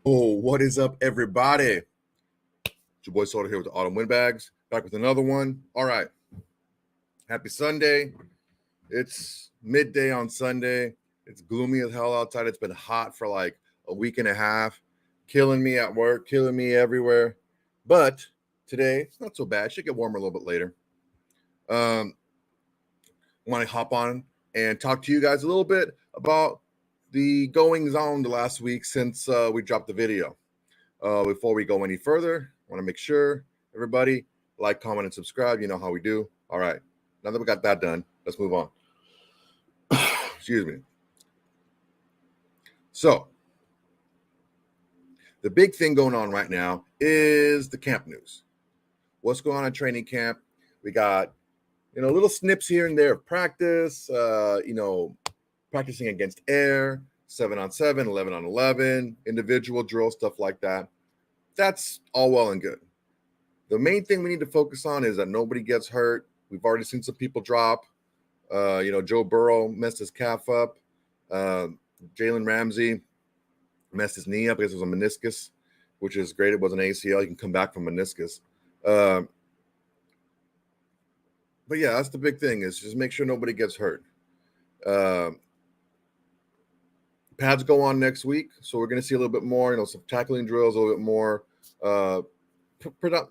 Oh, what is up, everybody? It's your boy Soto here with the Autumn Windbags. Back with another one. All right. Happy Sunday. It's midday on Sunday. It's gloomy as hell outside. It's been hot for like a week and a half, killing me at work, killing me everywhere. But today, it's not so bad. It should get warmer a little bit later. I want to hop on and talk to you guys a little bit about the goings on the last week since we dropped the video. Before we go any further, I want to make sure everybody like, comment, and subscribe. You know how we do. All right. Now that we got that done, let's move on. Excuse me. So, the big thing going on right now is the camp news. What's going on in training camp? We got, little snips here and there of practice, practicing against air, 7-on-7, 11-on-11, individual drill, stuff like that. That's all well and good. The main thing we need to focus on is that nobody gets hurt. We've already seen some people drop. Joe Burrow messed his calf up. Jalen Ramsey messed his knee up because it was a meniscus, which is great. It was an ACL. You can come back from meniscus. But yeah, that's the big thing is just make sure nobody gets hurt. Pads go on next week, so we're going to see a little bit more, some tackling drills, a little bit more,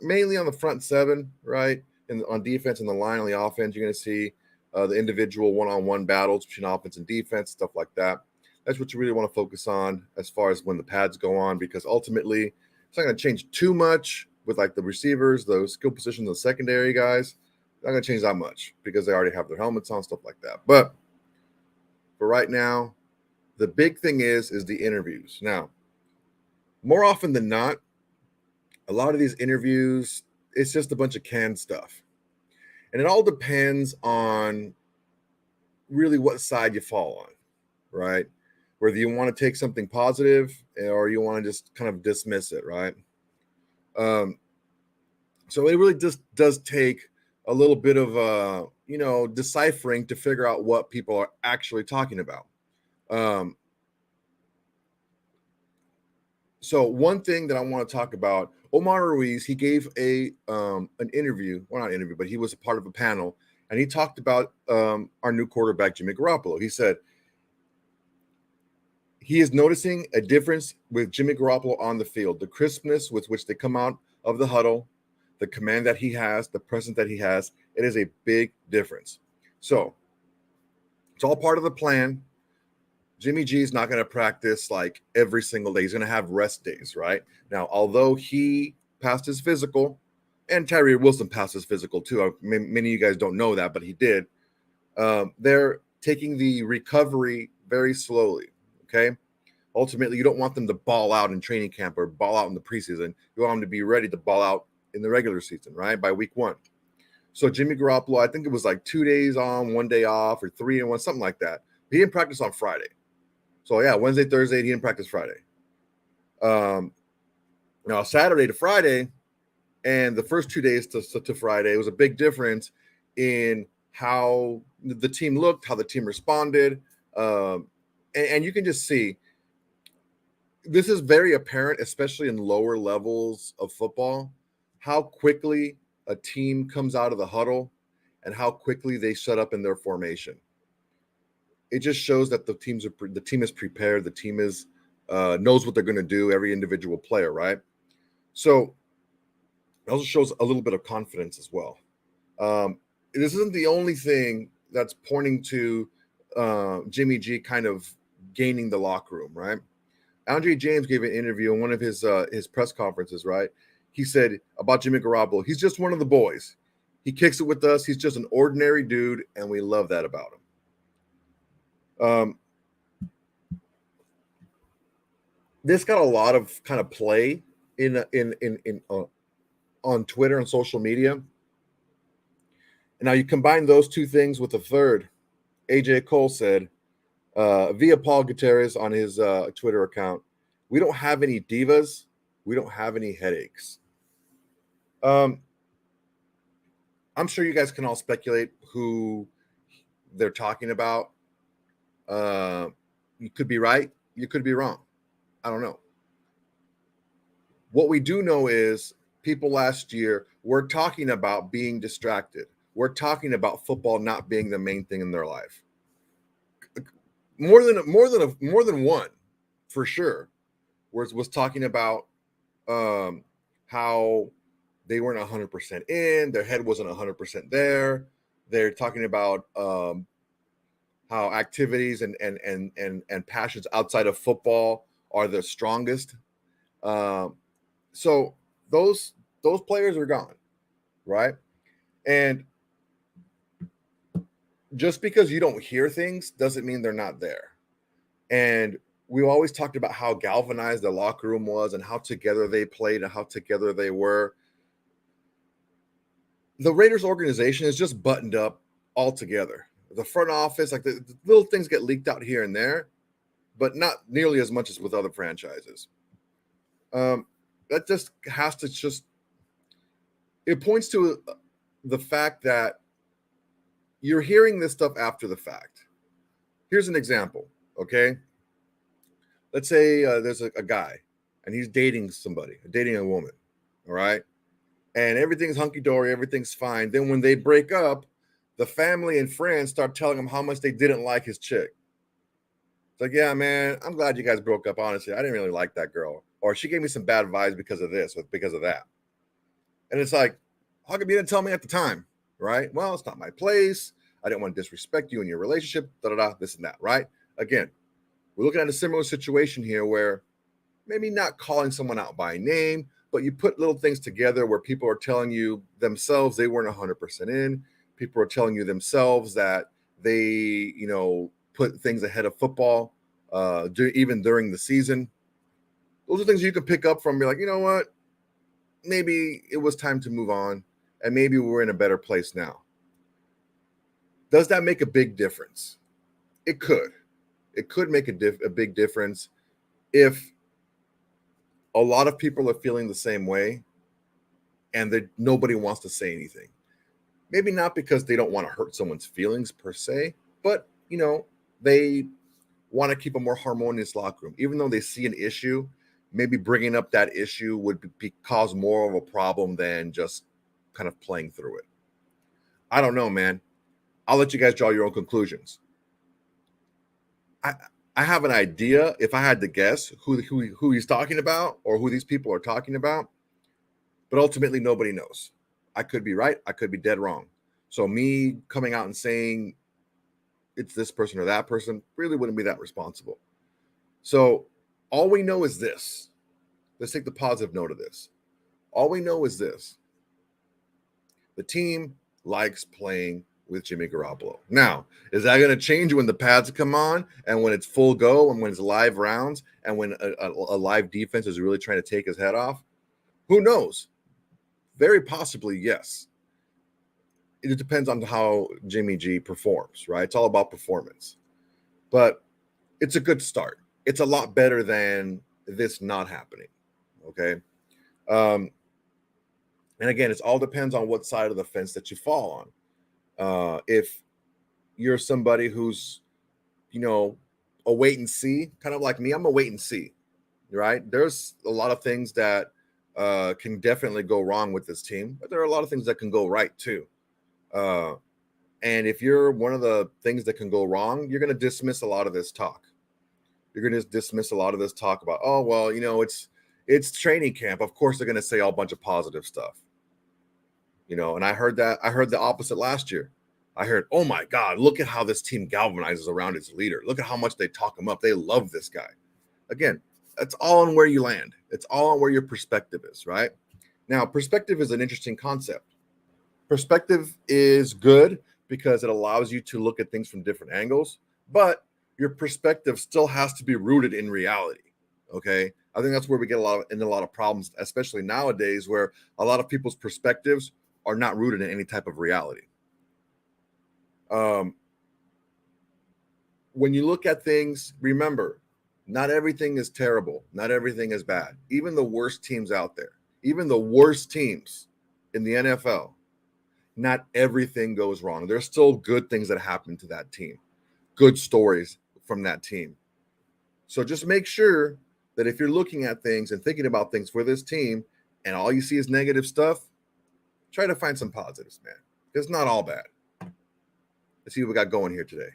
mainly on the front seven, right? And on defense and the line on the offense, you're going to see the individual one-on-one battles between offense and defense, stuff like that. That's what you really want to focus on as far as when the pads go on, because ultimately it's not going to change too much with like the receivers, the skill positions, the secondary guys. Not going to change that much because they already have their helmets on, stuff like that. But for right now, the big thing is the interviews. Now, more often than not, a lot of these interviews, it's just a bunch of canned stuff. And it all depends on really what side you fall on, right? Whether you want to take something positive or you want to just kind of dismiss it, right? So it really just does take a little bit of, deciphering to figure out what people are actually talking about. So one thing that I want to talk about, Omar Ruiz, he gave an interview, well, not interview, but he was a part of a panel, and he talked about our new quarterback, Jimmy Garoppolo. He said he is noticing a difference with Jimmy Garoppolo on the field, the crispness with which they come out of the huddle, the command that he has, the presence that he has. It is a big difference. So it's all part of the plan. Jimmy G is not going to practice like every single day. He's going to have rest days, right? Now, although he passed his physical, and Tyree Wilson passed his physical too. Many of you guys don't know that, but he did. They're taking the recovery very slowly, okay? Ultimately, you don't want them to ball out in training camp or ball out in the preseason. You want them to be ready to ball out in the regular season, right? By week 1. So Jimmy Garoppolo, I think it was like 2 days on, 1 day off, or 3 and 1, something like that. He didn't practice on Friday. So yeah, Wednesday, Thursday, he didn't practice Friday. Now Saturday to Friday, and the first 2 days to Friday, it was a big difference in how the team looked, how the team responded, and you can just see this is very apparent, especially in lower levels of football, how quickly a team comes out of the huddle and how quickly they set up in their formation. It just shows that the team is prepared. The team is knows what they're going to do. Every individual player, right? So it also shows a little bit of confidence as well. This isn't the only thing that's pointing to Jimmy G kind of gaining the locker room, right? Andre James gave an interview in one of his press conferences, right? He said about Jimmy Garoppolo, he's just one of the boys. He kicks it with us. He's just an ordinary dude, and we love that about him. This got a lot of kind of play in on Twitter and social media. And now you combine those two things with a third. AJ Cole said via Paul Gutierrez on his Twitter account, "We don't have any divas. We don't have any headaches." I'm sure you guys can all speculate who they're talking about. You could be right. You could be wrong. I don't know. What we do know is people last year were talking about being distracted. We're talking about football not being the main thing in their life. More than one, for sure, was talking about how they weren't 100% in, their head wasn't 100% there. They're talking about how activities and passions outside of football are the strongest. So those players are gone, right? And just because you don't hear things doesn't mean they're not there. And we always talked about how galvanized the locker room was and how together they played and how together they were. The Raiders organization is just buttoned up all together. The front office, like the little things get leaked out here and there, but not nearly as much as with other franchises. That just has to it points to the fact that you're hearing this stuff after the fact. Here's an example, okay? Let's say there's a guy and he's dating a woman, all right? And everything's hunky-dory, everything's fine. Then when they break up, the family and friends start telling him how much they didn't like his chick. It's like, yeah, man, I'm glad you guys broke up, honestly. I didn't really like that girl. Or she gave me some bad vibes because of this or because of that. And it's like, how come you didn't tell me at the time, right? Well, it's not my place. I didn't want to disrespect you in your relationship, this and that, right? Again, we're looking at a similar situation here where maybe not calling someone out by name, but you put little things together where people are telling you themselves they weren't 100% in. People are telling you themselves that they, put things ahead of football, even during the season. Those are things you can pick up from. Be like, you know what? Maybe it was time to move on, and maybe we're in a better place now. Does that make a big difference? It could. It could make a big difference if a lot of people are feeling the same way and that nobody wants to say anything. Maybe not because they don't want to hurt someone's feelings per se, but, they want to keep a more harmonious locker room. Even though they see an issue, maybe bringing up that issue would cause more of a problem than just kind of playing through it. I don't know, man. I'll let you guys draw your own conclusions. I have an idea, if I had to guess, who he's talking about or who these people are talking about, but ultimately nobody knows. I could be right. I could be dead wrong. So me coming out and saying it's this person or that person really wouldn't be that responsible. So all we know is this. Let's take the positive note of this. All we know is this. The team likes playing with Jimmy Garoppolo. Now, is that going to change when the pads come on and when it's full go and when it's live rounds and when a live defense is really trying to take his head off? Who knows? Very possibly, yes. It depends on how Jimmy G performs, right? It's all about performance. But it's a good start. It's a lot better than this not happening, okay? And again, it all depends on what side of the fence that you fall on. If you're somebody who's, a wait and see, kind of like me, I'm a wait and see, right? There's a lot of things that can definitely go wrong with this team, but there are a lot of things that can go right too. And if you're one of the things that can go wrong, you're going to dismiss a lot of this talk. You're going to dismiss a lot of this talk about, oh, well, it's training camp. Of course, they're going to say a bunch of positive stuff. And I heard the opposite last year. I heard, oh my God, look at how this team galvanizes around its leader. Look at how much they talk him up. They love this guy. Again, that's all on where you land. It's all on where your perspective is, right? Now, perspective is an interesting concept. Perspective is good because it allows you to look at things from different angles, but your perspective still has to be rooted in reality. Okay. I think that's where we get a lot of problems, especially nowadays, where a lot of people's perspectives are not rooted in any type of reality. When you look at things, remember, not everything is terrible. Not everything is bad. Even the worst teams out there, even the worst teams in the NFL, not everything goes wrong. There's still good things that happen to that team, good stories from that team. So just make sure that if you're looking at things and thinking about things for this team and all you see is negative stuff, try to find some positives, man. It's not all bad. Let's see what we got going here today.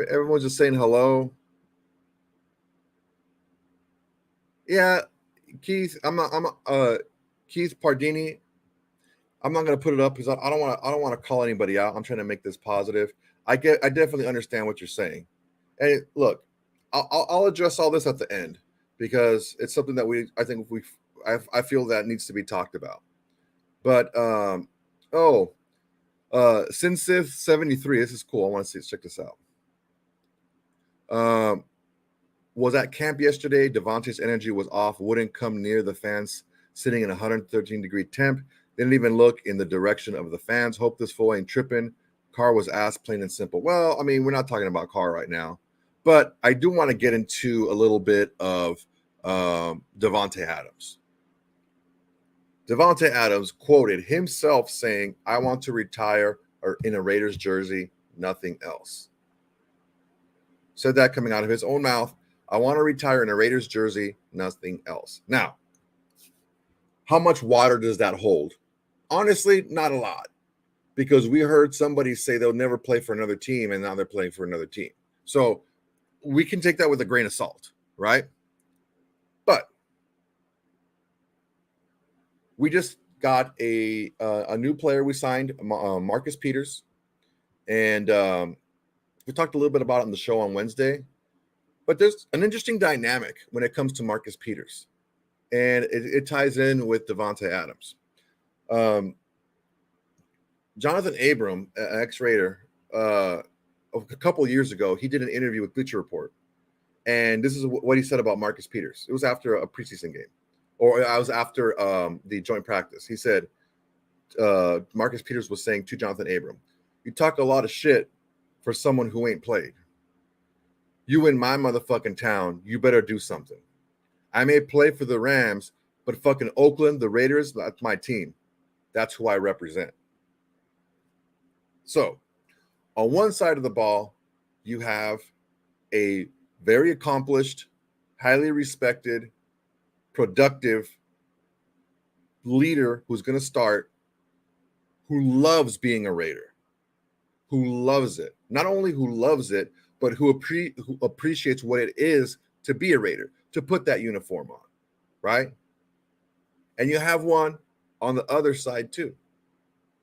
Everyone's just saying hello. Yeah, Keith, Keith Pardini. I'm not going to put it up because I don't want to call anybody out. I'm trying to make this positive. I definitely understand what you're saying. And look, I'll address all this at the end because it's something that I feel that needs to be talked about. But Sinsith 73. This is cool. I want to check this out. Was at camp yesterday. Devonte's energy was off. Wouldn't come near the fans sitting in 113-degree temp. Didn't even look in the direction of the fans. Hope this fool ain't tripping. Carr was asked, plain and simple. Well, I mean, we're not talking about Carr right now, but I do want to get into a little bit of Davante Adams. Davante Adams quoted himself saying, "I want to retire or in a Raiders jersey, nothing else." Said that coming out of his own mouth. I want to retire in a Raiders jersey, nothing else. Now, how much water does that hold? Honestly, not a lot, because we heard somebody say they'll never play for another team, and now they're playing for another team. So we can take that with a grain of salt, right? But we just got a new player we signed, Marcus Peters, and we talked a little bit about it on the show on Wednesday. But there's an interesting dynamic when it comes to Marcus Peters, and it ties in with Davante Adams. Jonathan Abram, ex-Raider, a couple of years ago, he did an interview with Bleacher Report, and this is what he said about Marcus Peters. It was after a preseason game, or I was after the joint practice. He said Marcus Peters was saying to Jonathan Abram, "You talk a lot of shit for someone who ain't played. You in my motherfucking town, you better do something. I may play for the Rams, but fucking Oakland, the Raiders, that's my team. That's who I represent." So, on one side of the ball, you have a very accomplished, highly respected, productive leader who's going to start, who loves being a Raider, who loves it. Not only who loves it, but who appreciates what it is to be a Raider, to put that uniform on, right? And you have one on the other side too.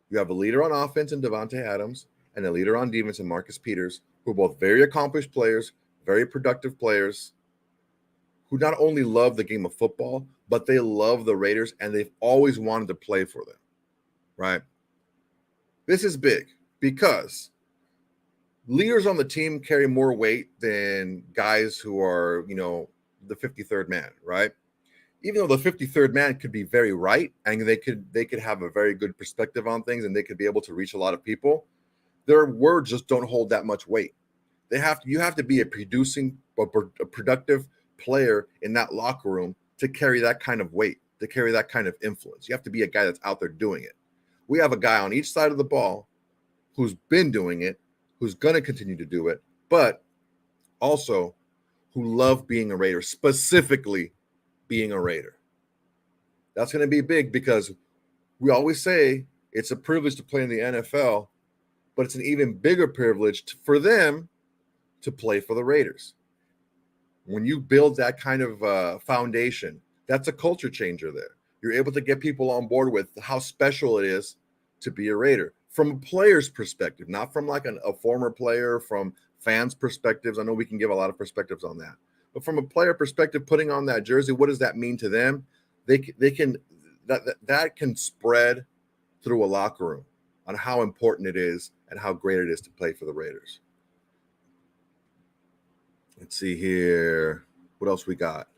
You have a leader on offense in Davante Adams and a leader on defense in Marcus Peters, who are both very accomplished players, very productive players, who not only love the game of football, but they love the Raiders and they've always wanted to play for them, right? This is big because leaders on the team carry more weight than guys who are, the 53rd man, right? Even though the 53rd man could be very right and they could have a very good perspective on things and they could be able to reach a lot of people, their words just don't hold that much weight. You have to be a productive player in that locker room to carry that kind of weight, to carry that kind of influence. You have to be a guy that's out there doing it. We have a guy on each side of the ball who's been doing it, who's going to continue to do it, but also who love being a Raider, specifically being a Raider. That's going to be big because we always say it's a privilege to play in the NFL, but it's an even bigger privilege for them to play for the Raiders. When you build that kind of foundation, that's a culture changer there. You're able to get people on board with how special it is to be a Raider from a player's perspective, not from like a former player, from fans' perspectives. I know we can give a lot of perspectives on that, but from a player perspective, putting on that jersey, what does that mean to them? They can that can spread through a locker room on how important it is and how great it is to play for the Raiders. Let's see here. What else we got?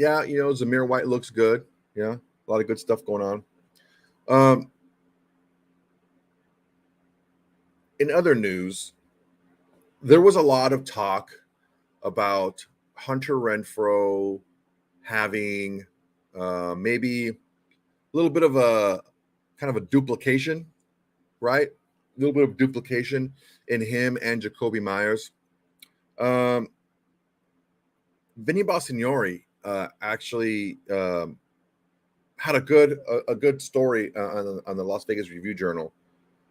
Yeah, Zamir White looks good. Yeah, a lot of good stuff going on. In other news, there was a lot of talk about Hunter Renfrow having maybe a little bit of a kind of a duplication, right? A little bit of duplication in him and Jacobi Meyers. Vinny Bonsignore actually had a good story on the Las Vegas Review Journal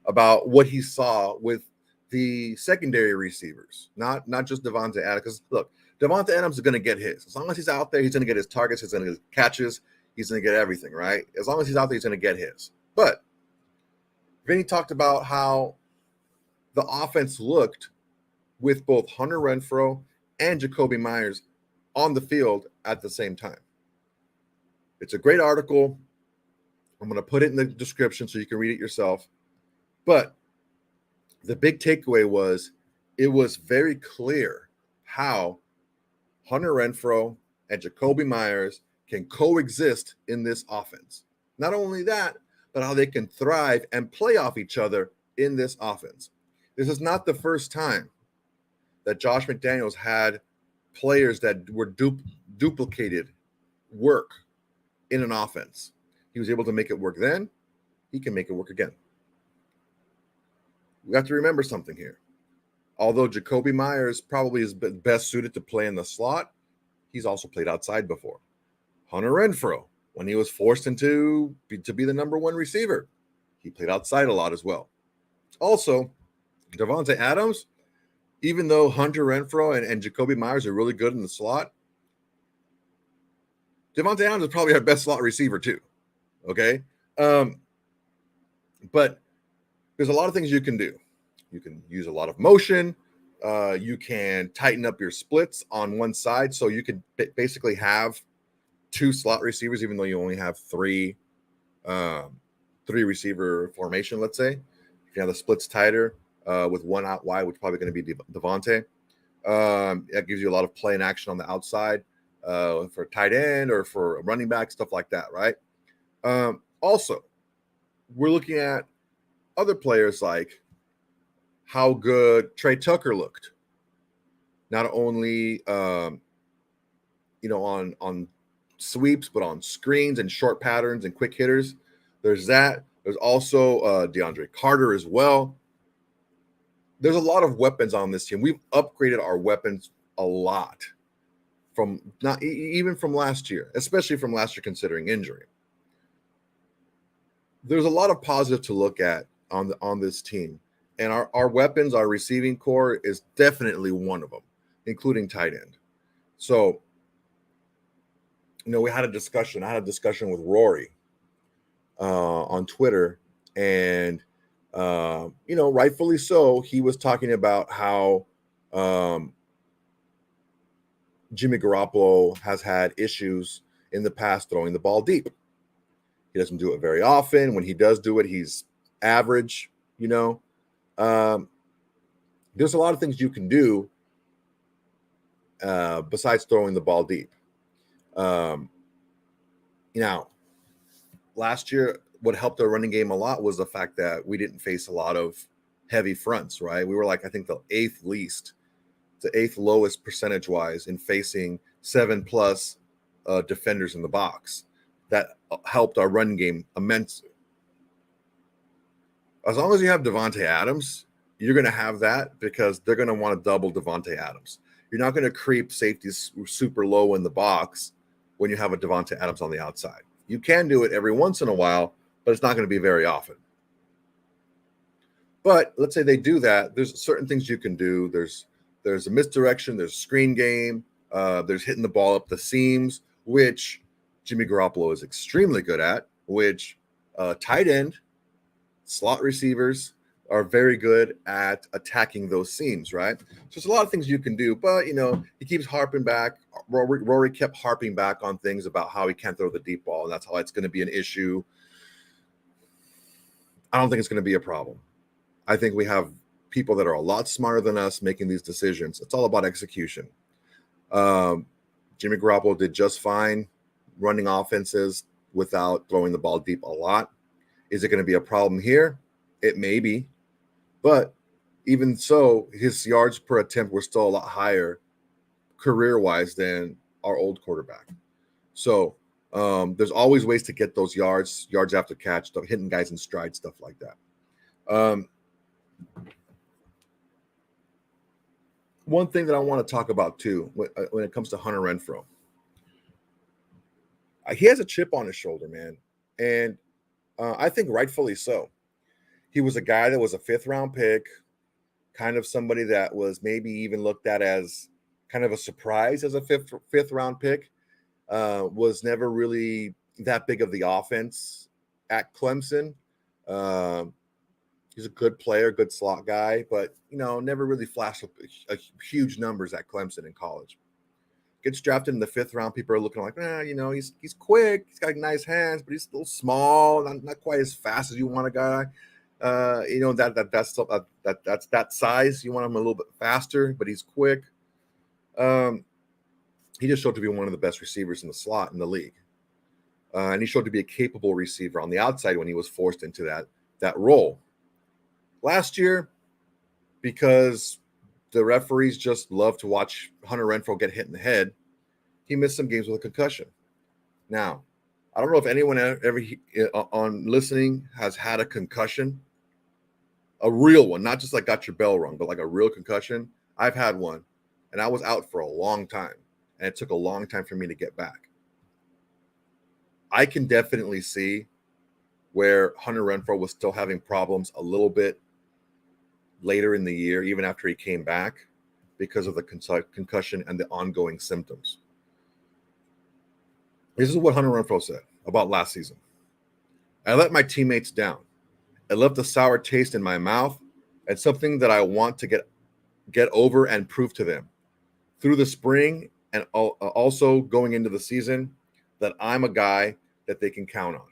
about what he saw with the secondary receivers, not just Devonte Adams. Because look, Devonte Adams is going to get his. As long as he's out there, he's going to get his targets, he's going to get his catches, he's going to get everything, right? As long as he's out there, he's going to get his. But Vinny talked about how the offense looked with both Hunter Renfrow and Jacobi Meyers on the field at the same time. It's a great article. I'm going to put it in the description so you can read it yourself. But the big takeaway was it was very clear how Hunter Renfrow and Jacobi Meyers can coexist in this offense. Not only that, but how they can thrive and play off each other in this offense. This is not the first time that Josh McDaniels had players that were duplicated work in an offense. He was able to make it work then. He can make it work again. We have to remember something here. Although Jacobi Meyers probably is best suited to play in the slot, he's also played outside before. Hunter Renfrow, when he was forced to be the number one receiver, he played outside a lot as well. Also, Davante Adams, even though Hunter Renfrow and Jacobi Meyers are really good in the slot, Davante Adams is probably our best slot receiver too. Okay? But there's a lot of things you can do. You can use a lot of motion. You can tighten up your splits on one side. So you could basically have two slot receivers, even though you only have three receiver formation, let's say. If you have the splits tighter with one out wide, which is probably going to be Devonte. That gives you a lot of play and action on the outside for tight end or for running back, stuff like that, right? Also, we're looking at other players like how good Trey Tucker looked. Not only on sweeps, but on screens and short patterns and quick hitters. There's that. There's also DeAndre Carter as well. There's a lot of weapons on this team. We've upgraded our weapons a lot from not even from last year, especially from last year considering injury. There's a lot of positive to look at on this team. And our weapons, our receiving core is definitely one of them, including tight end. So, we had a discussion. I had a discussion with Rory on Twitter, and rightfully so. He was talking about how Jimmy Garoppolo has had issues in the past throwing the ball deep. He doesn't do it very often. When he does do it, he's average. There's a lot of things you can do besides throwing the ball deep. Last year, what helped our running game a lot was the fact that we didn't face a lot of heavy fronts, right? We were like, I think the eighth lowest percentage-wise in facing 7+ defenders in the box. That helped our run game immensely. As long as you have Devonte Adams, you're going to have that because they're going to want to double Devonte Adams. You're not going to creep safeties super low in the box when you have a Devonte Adams on the outside. You can do it every once in a while, but it's not going to be very often. But let's say they do that. There's certain things you can do. There's a misdirection. There's screen game. There's hitting the ball up the seams, which Jimmy Garoppolo is extremely good at, which tight end, slot receivers are very good at attacking those seams, right? So there's a lot of things you can do, but, he keeps harping back. Rory kept harping back on things about how he can't throw the deep ball, and that's how it's going to be an issue. I don't think it's going to be a problem. I think we have people that are a lot smarter than us making these decisions. It's all about execution. Jimmy Garoppolo did just fine running offenses without throwing the ball deep a lot. Is it going to be a problem here? It may be. But even so, his yards per attempt were still a lot higher career-wise than our old quarterback. So there's always ways to get those yards after catch, stuff, hitting guys in stride, stuff like that. One thing that I want to talk about too, when it comes to Hunter Renfrow, he has a chip on his shoulder, man, and I think rightfully so. He was a guy that was a 5th-round pick, kind of somebody that was maybe even looked at as kind of a surprise as a fifth round pick. Was never really that big of the offense at Clemson. He's a good player, good slot guy, but never really flashed a huge numbers at Clemson in college. Gets drafted in the 5th round. People are looking like, he's quick, he's got nice hands, but he's still small, not quite as fast as you want a guy. That's that size. You want him a little bit faster, but he's quick. He just showed to be one of the best receivers in the slot in the league. And he showed to be a capable receiver on the outside when he was forced into that role. Last year, because the referees just love to watch Hunter Renfrow get hit in the head, he missed some games with a concussion. Now, I don't know if anyone ever on listening has had a concussion, a real one, not just like got your bell rung, but like a real concussion. I've had one, and I was out for a long time, and it took a long time for me to get back. I can definitely see where Hunter Renfrow was still having problems a little bit later in the year, even after he came back, because of the concussion and the ongoing symptoms. This is what Hunter Renfrow said about last season. I let my teammates down. It left a sour taste in my mouth and something that I want to get over and prove to them through the spring and also going into the season that I'm a guy that they can count on.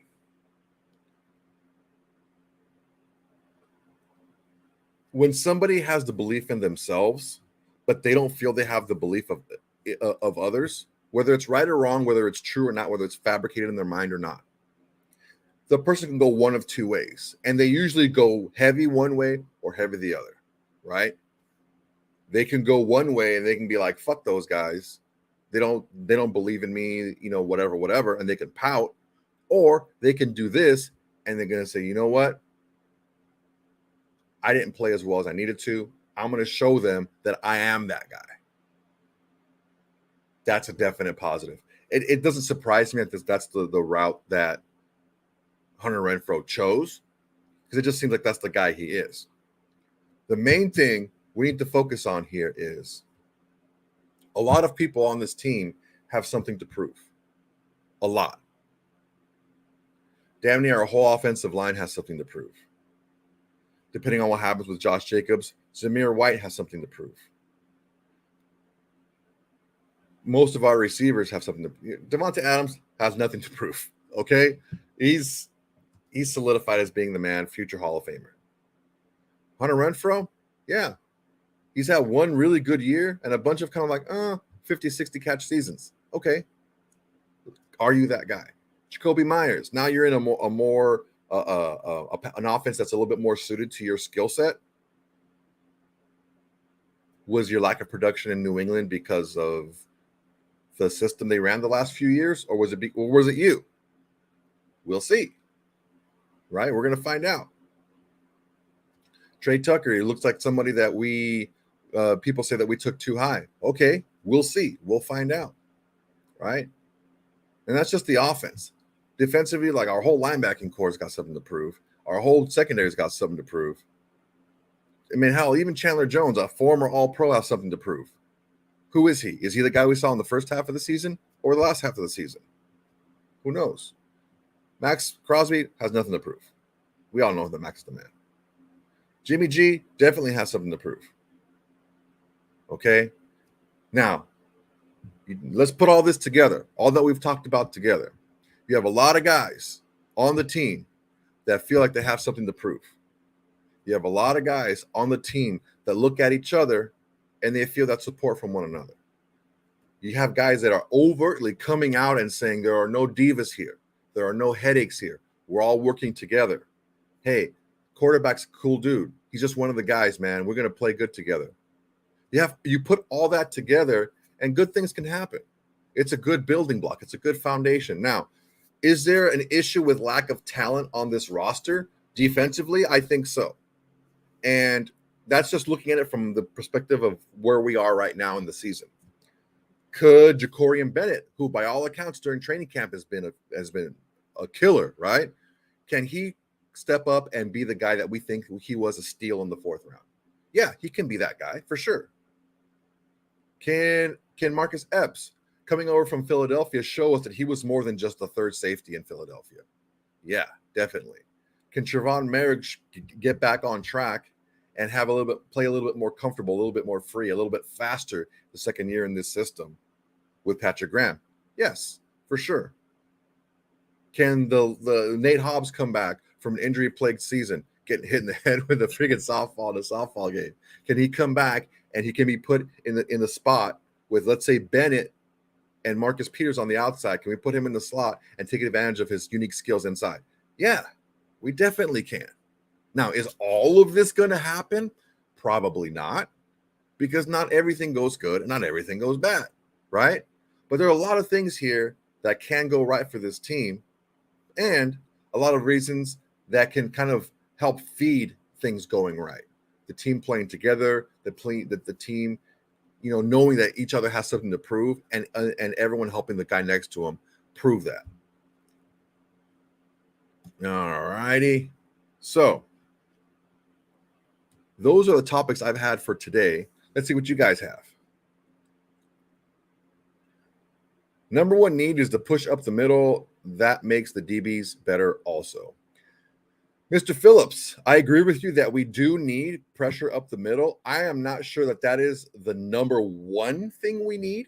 When somebody has the belief in themselves, but they don't feel they have the belief of others, whether it's right or wrong, whether it's true or not, whether it's fabricated in their mind or not, the person can go one of two ways. And they usually go heavy one way or heavy the other, right? They can go one way and they can be like, fuck those guys. They don't believe in me, whatever. And they can pout. Or they can do this and they're going to say, you know what? I didn't play as well as I needed to. I'm going to show them that I am that guy. That's a definite positive. It doesn't surprise me that that's the route that Hunter Renfrow chose, because it just seems like that's the guy he is. The main thing we need to focus on here is a lot of people on this team have something to prove. A lot. Damn near our whole offensive line has something to prove. Depending on what happens with Josh Jacobs, Zamir White has something to prove. Most of our receivers have something to. Devonte Adams has nothing to prove. Okay, he's solidified as being the man, future Hall of Famer. Hunter Renfrow, yeah, he's had one really good year and a bunch of kind of like 50, 60 catch seasons. Okay, are you that guy? Jacobi Meyers. Now you're in an offense that's a little bit more suited to your skill set. Was your lack of production in New England because of the system they ran the last few years, or was it you? We'll see. Right? We're going to find out. Trey Tucker, he looks like somebody that people say that we took too high. Okay, we'll see. We'll find out. Right? And that's just the offense. Defensively, like our whole linebacking core's got something to prove. Our whole secondary's got something to prove. I mean, hell, even Chandler Jones, a former All-Pro, has something to prove. Who is he? Is he the guy we saw in the first half of the season or the last half of the season? Who knows? Max Crosby has nothing to prove. We all know that Max is the man. Jimmy G definitely has something to prove. Okay? Now, let's put all this together, all that we've talked about together. You have a lot of guys on the team that feel like they have something to prove. You have a lot of guys on the team that look at each other and they feel that support from one another. You have guys that are overtly coming out and saying there are no divas here. There are no headaches here. We're all working together. Hey, quarterback's a cool dude. He's just one of the guys, man. We're going to play good together. You put all that together, and good things can happen. It's a good building block. It's a good foundation. Now, is there an issue with lack of talent on this roster defensively? I think so. And that's just looking at it from the perspective of where we are right now in the season. Could Jacorian Bennett, who by all accounts during training camp has been a killer, right? Can he step up and be the guy that we think he was a steal in the 4th round? Yeah, he can be that guy for sure. Can Marcus Epps, coming over from Philadelphia, show us that he was more than just the 3rd safety in Philadelphia? Yeah, definitely. Can Trevon Merrick get back on track and play a little bit more comfortable, a little bit more free, a little bit faster the second year in this system with Patrick Graham? Yes, for sure. Can the Nate Hobbs come back from an injury-plagued season, getting hit in the head with a friggin' softball in a softball game? Can he come back and he can be put in the spot with, let's say, Bennett and Marcus Peters on the outside? Can we put him in the slot and take advantage of his unique skills inside? Yeah, we definitely can. Now, is all of this going to happen? Probably not, because not everything goes good and not everything goes bad, right? But there are a lot of things here that can go right for this team, and a lot of reasons that can kind of help feed things going right. The team playing together, the team, knowing that each other has something to prove, and everyone helping the guy next to him prove that. All righty. So those are the topics I've had for today. Let's see what you guys have. Number 1 need is to push up the middle. That makes the DBs better also. Mr. Phillips, I agree with you that we do need pressure up the middle. I am not sure that is the number 1 thing we need.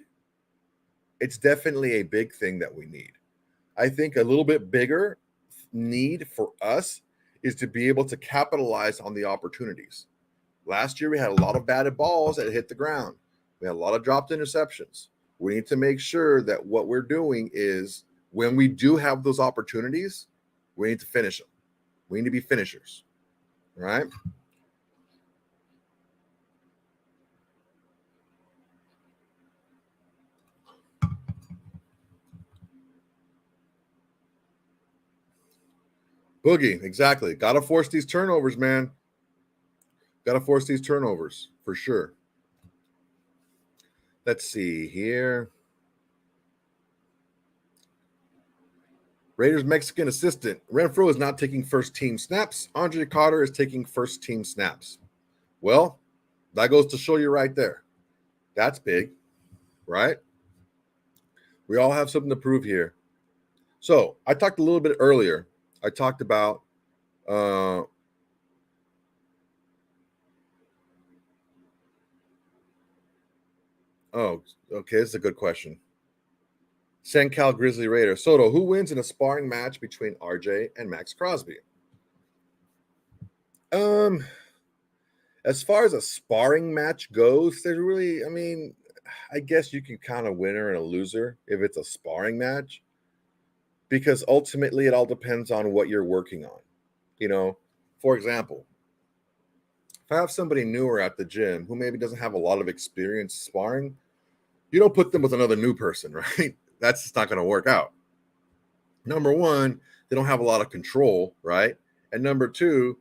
It's definitely a big thing that we need. I think a little bit bigger need for us is to be able to capitalize on the opportunities. Last year, we had a lot of batted balls that hit the ground. We had a lot of dropped interceptions. We need to make sure that what we're doing is, when we do have those opportunities, we need to finish them. We need to be finishers, right? Boogie, exactly. Got to force these turnovers, man. Got to force these turnovers for sure. Let's see here. Raiders Mexican assistant. Renfrow is not taking first-team snaps. Andre Carter is taking first-team snaps. Well, that goes to show you right there. That's big, right? We all have something to prove here. So I talked a little bit earlier. I talked about okay, this is a good question. Sencal Grizzly Raider. Soto, who wins in a sparring match between RJ and Max Crosby? As far as a sparring match goes, there's really, I guess you can count a winner and a loser if it's a sparring match, because ultimately it all depends on what you're working on. For example, if I have somebody newer at the gym who maybe doesn't have a lot of experience sparring, you don't put them with another new person, right? That's just not going to work out. Number 1, they don't have a lot of control, right? And number 2,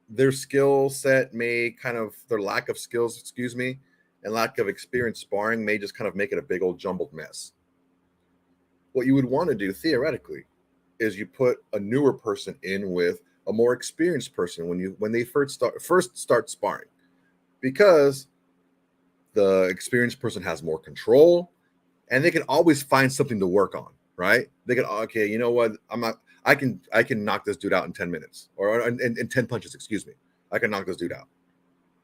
their skill set may their lack of skills, and lack of experience sparring may just kind of make it a big old jumbled mess. What you would want to do theoretically is you put a newer person in with a more experienced person when they first start sparring, because the experienced person has more control and they can always find something to work on, right? They can, okay, you know what? I can knock this dude out in 10 minutes or in 10 punches, I can knock this dude out.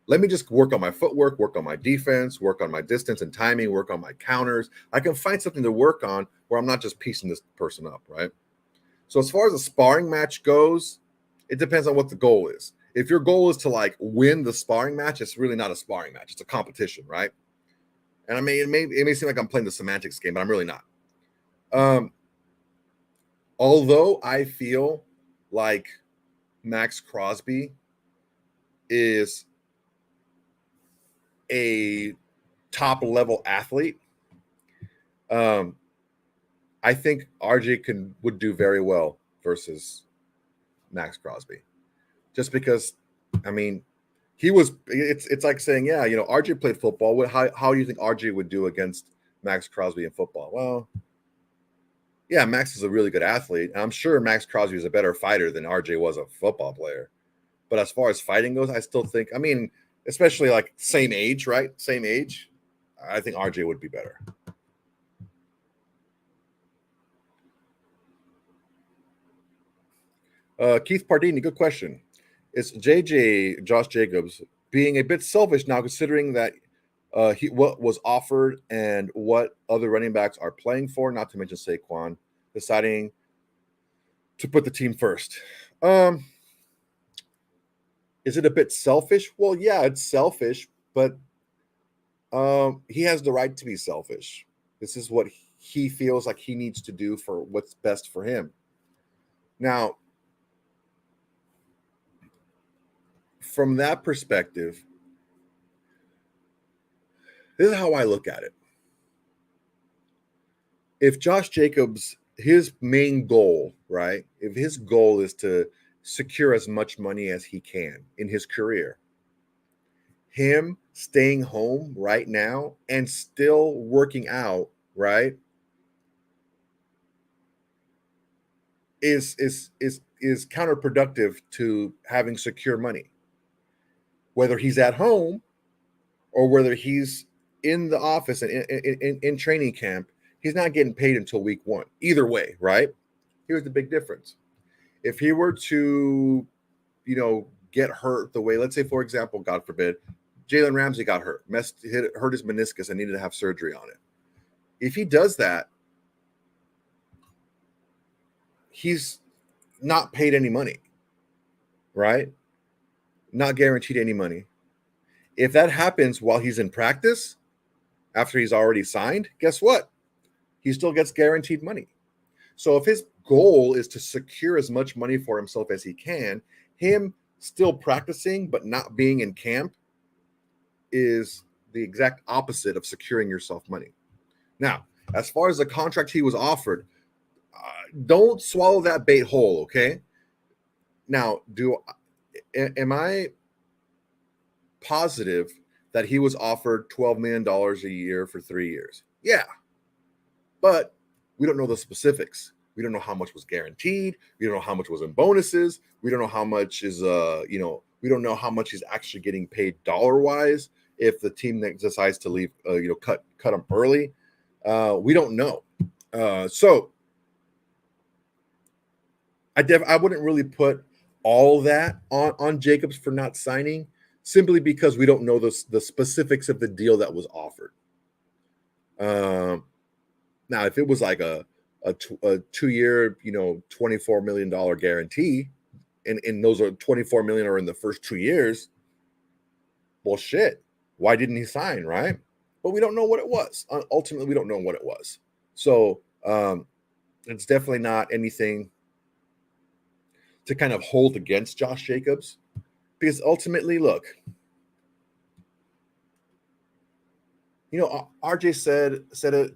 Let me just work on my footwork, work on my defense, work on my distance and timing, work on my counters. I can find something to work on where I'm not just piecing this person up, right? So as far as a sparring match goes, it depends on what the goal is. If your goal is to win the sparring match, it's really not a sparring match. It's a competition, right? And it may seem like I'm playing the semantics game, but I'm really not. Although I feel like Max Crosby is a top level athlete, I think RJ would do very well versus Max Crosby, just because, I mean, it's like saying, yeah, RJ played football. How do you think RJ would do against Max Crosby in football? Well, yeah, Max is a really good athlete. I'm sure Max Crosby is a better fighter than RJ was a football player. But as far as fighting goes, I still think, I mean, especially like same age, right? Same age. I think RJ would be better. Keith Pardini, good question. Is JJ Josh Jacobs being a bit selfish now, considering that what was offered and what other running backs are playing for, not to mention Saquon, deciding to put the team first? Is it a bit selfish? Well, yeah, it's selfish, but he has the right to be selfish. This is what he feels like he needs to do for what's best for him. Now, from that perspective, this is how I look at it. If Josh Jacobs, his main goal, right? If his goal is to secure as much money as he can in his career, him staying home right now and still working out, right, is counterproductive to having secure money. Whether he's at home or whether he's in the office and in training camp, he's not getting paid until week 1. Either way, right? Here's the big difference. If he were to, get hurt the way, let's say, for example, God forbid, Jalen Ramsey got hurt, hurt his meniscus and needed to have surgery on it. If he does that, he's not paid any money, right? Not guaranteed any money. If that happens while he's in practice, after he's already signed, guess what? He still gets guaranteed money. So if his goal is to secure as much money for himself as he can, him still practicing but not being in camp is the exact opposite of securing yourself money. Now, as far as the contract he was offered, don't swallow that bait whole, okay? Now, am I positive that he was offered $12 million a year for 3 years? Yeah. But we don't know the specifics. We don't know how much was guaranteed. We don't know how much was in bonuses. We don't know how much is, we don't know how much he's actually getting paid dollar-wise if the team that decides to leave, cut him early. We don't know. So I wouldn't really put all that on Jacobs for not signing, simply because we don't know the specifics of the deal that was offered. Now, if it was like a 2-year, $24 million guarantee, and those are $24 million are in the first 2 years, well, shit, why didn't he sign, right? But we don't know what it was. Ultimately, we don't know what it was. So it's definitely not anything to kind of hold against Josh Jacobs, because ultimately, look, RJ said it.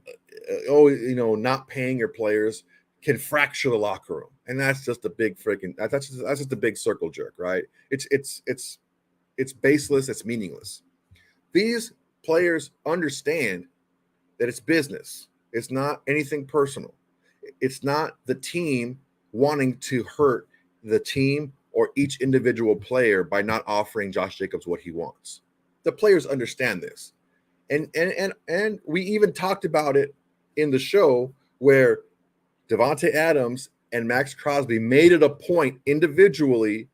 Not paying your players can fracture the locker room, and that's just a big freaking that's just a big circle jerk, right? It's baseless. It's meaningless. These players understand that it's business. It's not anything personal. It's not the team wanting to hurt the team or each individual player by not offering Josh Jacobs what he wants. The players understand this. And we even talked about it in the show where Devonte Adams and Max Crosby made it a point individually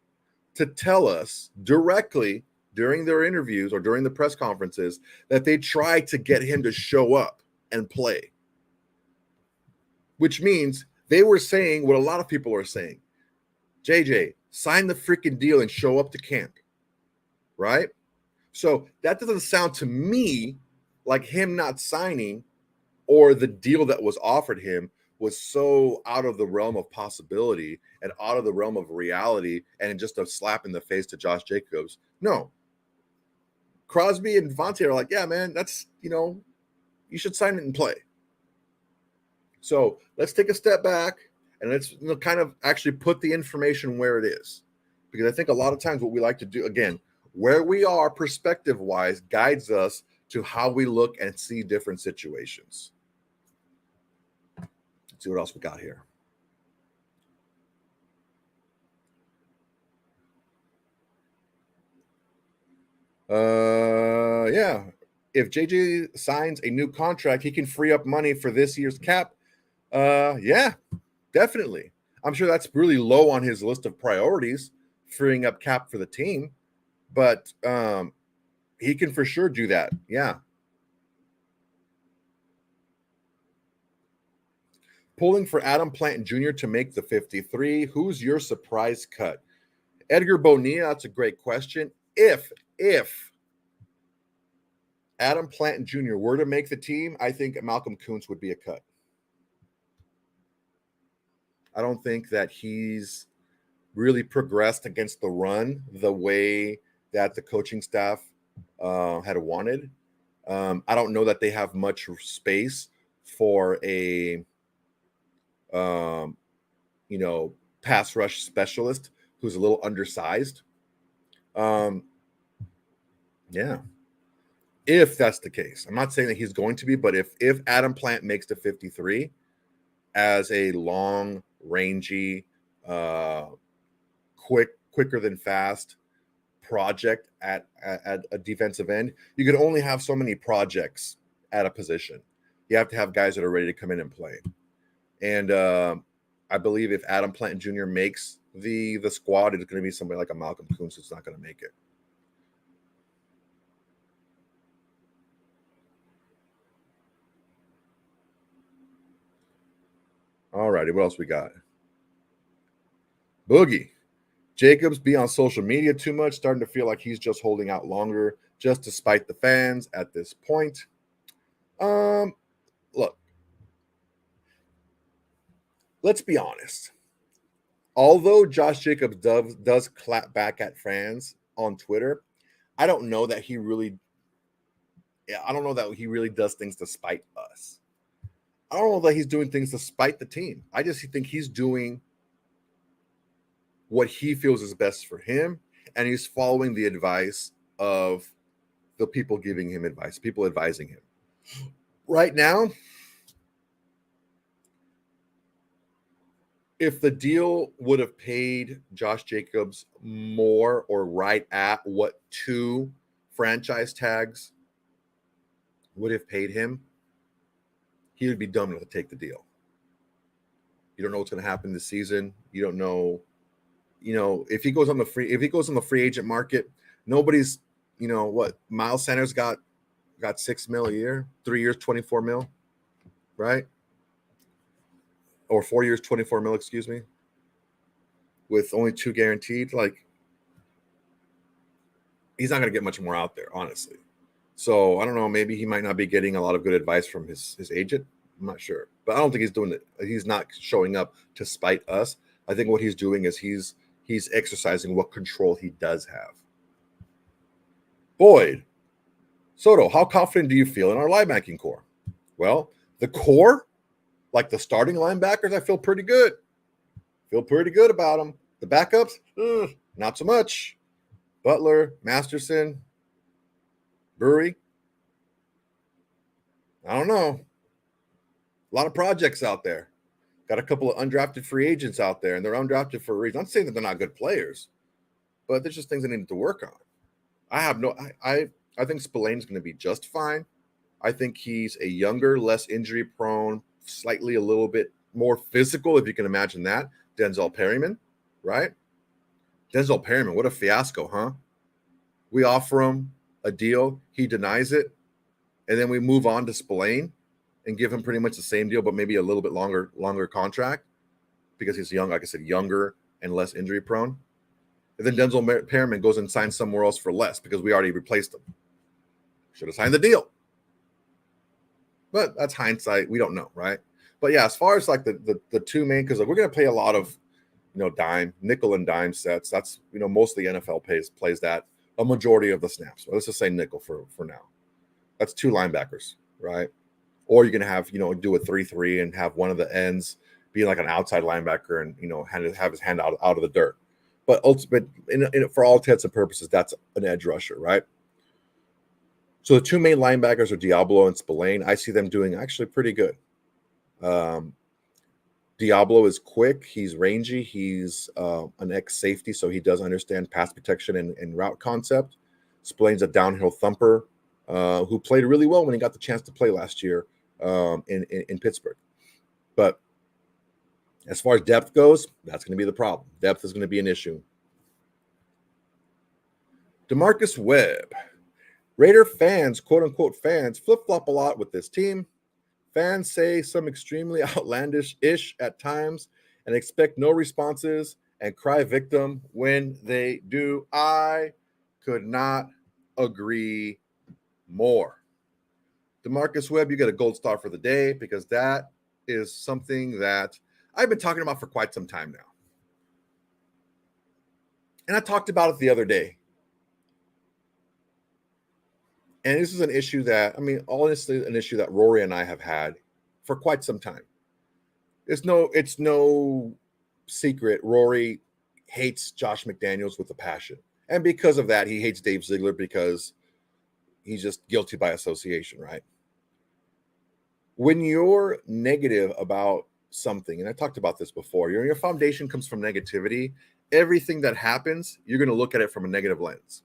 to tell us directly during their interviews or during the press conferences that they tried to get him to show up and play. Which means they were saying what a lot of people are saying. JJ, sign the freaking deal and show up to camp, right? So that doesn't sound to me like him not signing or the deal that was offered him was so out of the realm of possibility and out of the realm of reality and just a slap in the face to Josh Jacobs. No. Crosby and Devonte are like, yeah, man, that's, you should sign it and play. So let's take a step back and let's kind of actually put the information where it is. Because I think a lot of times what we like to do, again, where we are perspective-wise guides us to how we look and see different situations. Let's see what else we got here. Yeah. If JJ signs a new contract, he can free up money for this year's cap. Yeah, definitely. I'm sure that's really low on his list of priorities, freeing up cap for the team. But he can for sure do that. Yeah. Pulling for Adam Plant Jr. to make the 53. Who's your surprise cut? Edgar Bonilla, that's a great question. If Adam Plant Jr. were to make the team, I think Malcolm Kuntz would be a cut. I don't think that he's really progressed against the run the way that the coaching staff had wanted. I don't know that they have much space for a pass rush specialist who's a little undersized. Yeah. If that's the case. I'm not saying that he's going to be, but if Adam Plant makes the 53 as a long, rangy, quicker than fast project at a defensive end, you can only have so many projects at a position. You have to have guys that are ready to come in and play. And I believe if Adam Plant Jr. makes the squad, it's going to be somebody like a Malcolm Kuntz who's not going to make it. All righty, what else we got? Boogie. Jacobs be on social media too much, starting to feel like he's just holding out longer just to spite the fans at this point. Look, let's be honest. Although Josh Jacobs does clap back at fans on Twitter, I don't know that he really does things to spite us. I don't know that he's doing things to spite the team. I just think he's doing what he feels is best for him, and he's following the advice of the people giving him advice, people advising him. Right now, if the deal would have paid Josh Jacobs more or right at what 2 franchise tags would have paid him, he would be dumb enough to take the deal. You don't know what's going to happen this season. You don't know, if he goes on the free agent market, nobody's, what Miles Sanders got $6 million a year, 3 years, $24 million, right? Or 4 years, $24 million, excuse me, with only 2 guaranteed. Like, he's not going to get much more out there, honestly. So I don't know. Maybe he might not be getting a lot of good advice from his agent. I'm not sure, but I don't think he's doing it. He's not showing up to spite us. I think what he's doing is he's exercising what control he does have. Boyd, Soto, how confident do you feel in our linebacking core? Well, the core, like the starting linebackers, I feel pretty good. Feel pretty good about them. The backups, not so much. Butler, Masterson, Brewery. I don't know. A lot of projects out there. Got a couple of undrafted free agents out there, and they're undrafted for a reason. I'm not saying that they're not good players, but there's just things they need to work on. I think Spillane's going to be just fine. I think he's a younger, less injury prone, slightly a little bit more physical, if you can imagine that. Denzel Perryman, right? Denzel Perryman, what a fiasco, huh? We offer him a deal, he denies it, and then we move on to Spillane and give him pretty much the same deal, but maybe a little bit longer contract because he's young, like I said, younger and less injury prone. And then Denzel Perryman goes and signs somewhere else for less because we already replaced him. Should have signed the deal. But that's hindsight. We don't know, right? But yeah, as far as like the two main, because like we're gonna play a lot of nickel and dime sets. That's most of the NFL plays that a majority of the snaps. Let's just say nickel for now. That's two linebackers, right? Or you're gonna have do a 3-3 and have one of the ends be like an outside linebacker and have his hand out of the dirt. But ultimately, for all intents and purposes, that's an edge rusher, right? So the two main linebackers are Diablo and Spillane. I see them doing actually pretty good. Diablo is quick. He's rangy. He's an ex-safety, so he does understand pass protection and route concept. Spillane's a downhill thumper who played really well when he got the chance to play last year in Pittsburgh. But as far as depth goes, that's going to be the problem. Depth is going to be an issue. DeMarcus Webb. Raider fans, quote-unquote fans, flip-flop a lot with this team. Fans say some extremely outlandish-ish at times and expect no responses and cry victim when they do. I could not agree more. DeMarcus Webb, you get a gold star for the day because that is something that I've been talking about for quite some time now. And I talked about it the other day. And this is an issue that, honestly, an issue that Rory and I have had for quite some time. It's no secret. Rory hates Josh McDaniels with a passion. And because of that, he hates Dave Ziegler because he's just guilty by association, right? When you're negative about something, and I talked about this before, your foundation comes from negativity. Everything that happens, you're going to look at it from a negative lens.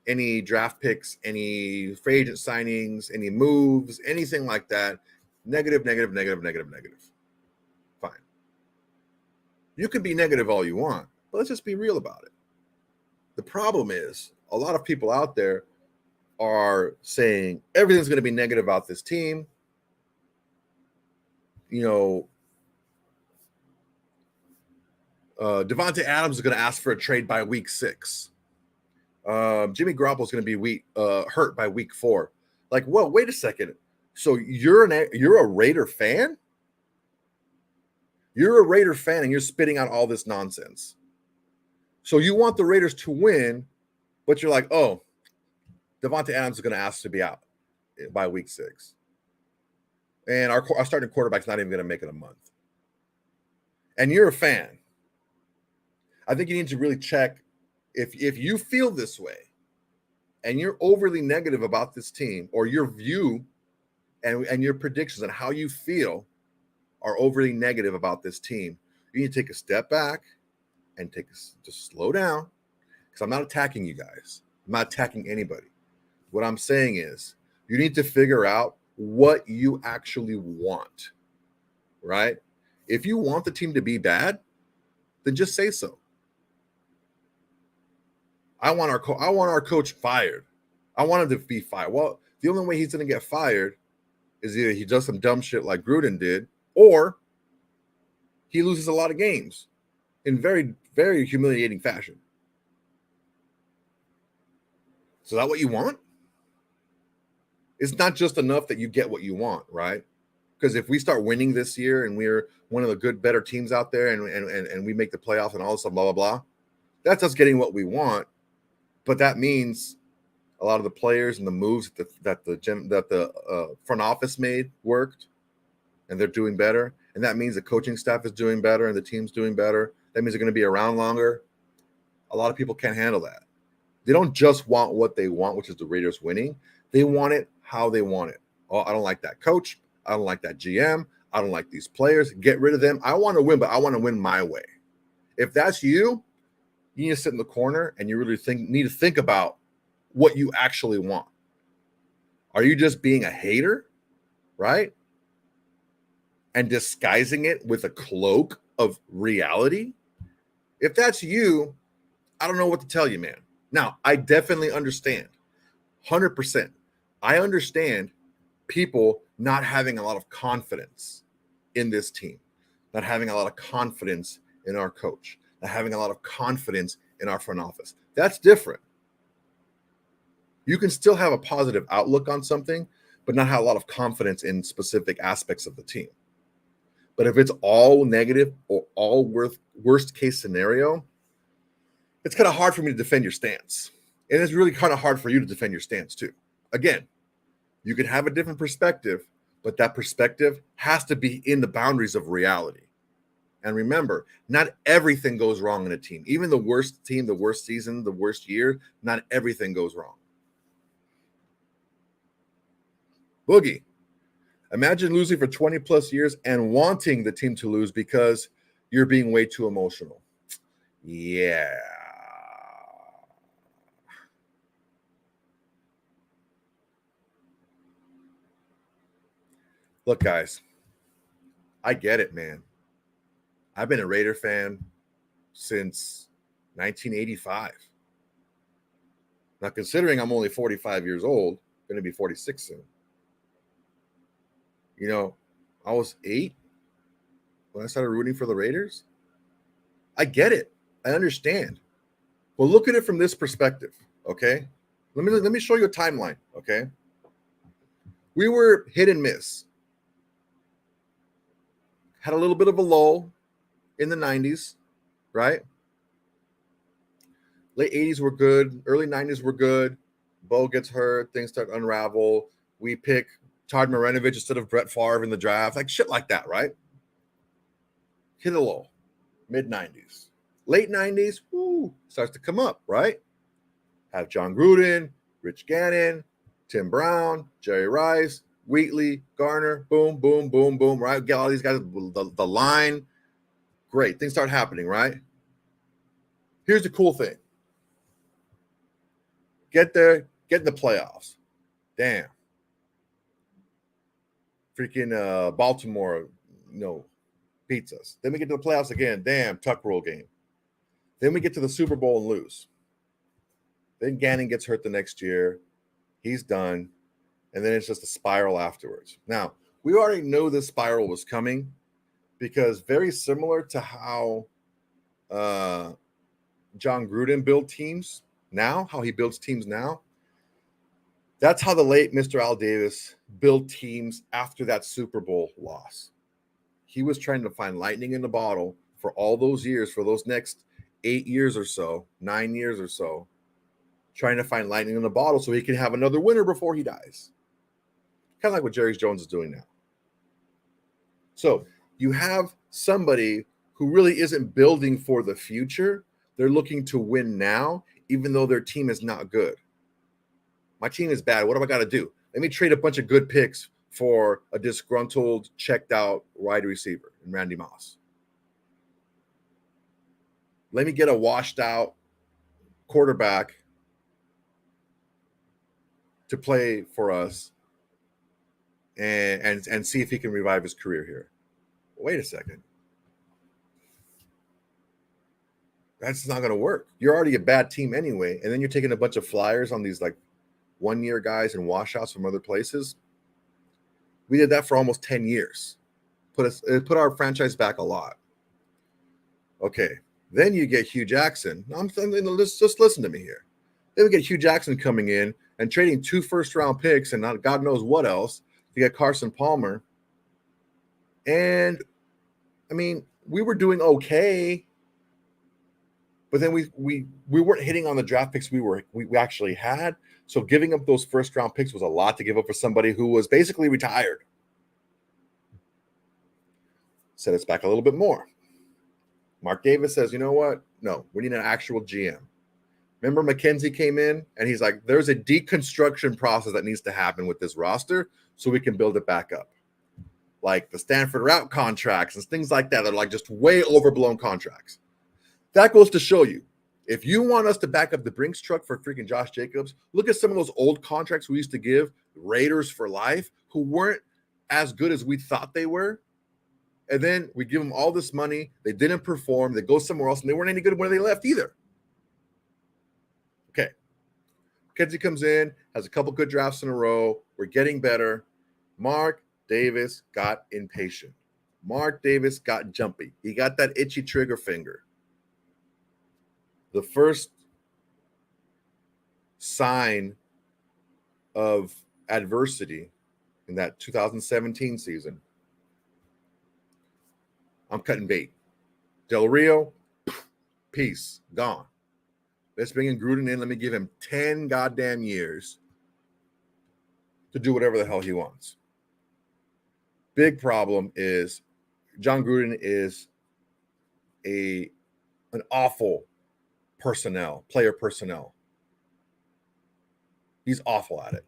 Any draft picks, any free agent signings, any moves, anything like that, negative. Fine. You can be negative all you want, but let's just be real about it. The problem is a lot of people out there are saying everything's going to be negative about this team. Devonte Adams is going to ask for a trade by week 6. Jimmy Garoppolo is going to be hurt by week 4. Like, well, wait a second. So you're a Raider fan? You're a Raider fan and you're spitting out all this nonsense. So you want the Raiders to win, but you're like, oh, Davante Adams is going to ask to be out by week 6. And our starting quarterback's not even going to make it a month. And you're a fan. I think you need to really check if you feel this way and you're overly negative about this team, or your view and your predictions and how you feel are overly negative about this team, you need to take a step back and just slow down, because I'm not attacking you guys. I'm not attacking anybody. What I'm saying is you need to figure out what you actually want, right? If you want the team to be bad, then just say so. I want our coach fired. I want him to be fired. Well, the only way he's going to get fired is either he does some dumb shit like Gruden did, or he loses a lot of games in very, very humiliating fashion. So is that what you want? It's not just enough that you get what you want, right? Because if we start winning this year and we're one of the better teams out there and we make the playoffs and all this stuff, blah, blah, blah, that's us getting what we want. But that means a lot of the players and the moves that the front office made worked, and they're doing better. And that means the coaching staff is doing better and the team's doing better. That means they're going to be around longer. A lot of people can't handle that. They don't just want what they want, which is the Raiders winning. They want it how they want it. Oh, I don't like that coach. I don't like that GM. I don't like these players. Get rid of them. I want to win, but I want to win my way. If that's you, you need to sit in the corner and you really need to think about what you actually want. Are you just being a hater, right? And disguising it with a cloak of reality? If that's you, I don't know what to tell you, man. Now, I definitely understand. 100%. I understand people not having a lot of confidence in this team, not having a lot of confidence in our coach, not having a lot of confidence in our front office. That's different. You can still have a positive outlook on something, but not have a lot of confidence in specific aspects of the team. But if it's all negative or all worst case scenario, it's kind of hard for me to defend your stance. And it's really kind of hard for you to defend your stance too. Again, you can have a different perspective, but that perspective has to be in the boundaries of reality. And remember, not everything goes wrong in a team. Even the worst team, the worst season, the worst year, not everything goes wrong. Boogie, imagine losing for 20 plus years and wanting the team to lose because you're being way too emotional. Yeah. Look, guys, I get it, man. I've been a Raider fan since 1985. Now, considering I'm only 45 years old, going to be 46 soon. You know, I was 8 when I started rooting for the Raiders. I get it. I understand. Well, look at it from this perspective, okay? Let me show you a timeline, okay? We were hit and miss. Had a little bit of a lull in the 90s, right? Late 80s were good. Early 90s were good. Bo gets hurt. Things start to unravel. We pick Todd Marinovich instead of Brett Favre in the draft. Like shit like that, right? Hit a lull. Mid-90s. Late 90s, starts to come up, right? Have John Gruden, Rich Gannon, Tim Brown, Jerry Rice, Wheatley, Garner, boom, boom, boom, boom, right? Get all these guys, the line. Great. Things start happening, right? Here's the cool thing. Get there, get in the playoffs. Damn. Freaking Baltimore, beats us. Then we get to the playoffs again. Damn, tuck rule game. Then we get to the Super Bowl and lose. Then Gannon gets hurt the next year. He's done. And then it's just a spiral afterwards. Now, we already know this spiral was coming because very similar to how John Gruden built teams now, how he builds teams now, that's how the late Mr. Al Davis built teams after that Super Bowl loss. He was trying to find lightning in the bottle for all those years, for those next 8 years or so, 9 years or so, trying to find lightning in the bottle so he can have another winner before he dies. Kind of like what Jerry Jones is doing now. So you have somebody who really isn't building for the future. They're looking to win now, even though their team is not good. My team is bad. What do I got to do? Let me trade a bunch of good picks for a disgruntled, checked out wide receiver in Randy Moss. Let me get a washed out quarterback to play for us and see if he can revive his career here. Wait a second. That's not going to work. You're already a bad team anyway, and then you're taking a bunch of flyers on these like 1-year guys and washouts from other places. We did that for almost 10 years. Put our franchise back a lot. Okay. Then you get Hugh Jackson. Just listen to me here. Then we get Hugh Jackson coming in and trading 2 first-round picks and not God knows what else to get Carson Palmer. And, I mean, we were doing okay, but then we weren't hitting on the draft picks we actually had. So giving up those first-round picks was a lot to give up for somebody who was basically retired. Set us back a little bit more. Mark Davis says, you know what? No, we need an actual GM. Remember McKenzie came in and he's like, there's a deconstruction process that needs to happen with this roster so we can build it back up. Like the Stanford route contracts and things like that are like just way overblown contracts. That goes to show you, if you want us to back up the Brinks truck for freaking Josh Jacobs, look at some of those old contracts we used to give Raiders for life who weren't as good as we thought they were. And then we give them all this money. They didn't perform. They go somewhere else, and they weren't any good when they left either. Okay. Kenzie comes in, has a couple good drafts in a row. We're getting better. Mark Davis got impatient. Mark Davis got jumpy. He got that itchy trigger finger. The first sign of adversity in that 2017 season. I'm cutting bait. Del Rio, peace, gone. Let's bring in Gruden in. Let me give him 10 goddamn years to do whatever the hell he wants. Big problem is John Gruden is an awful player personnel. He's awful at it.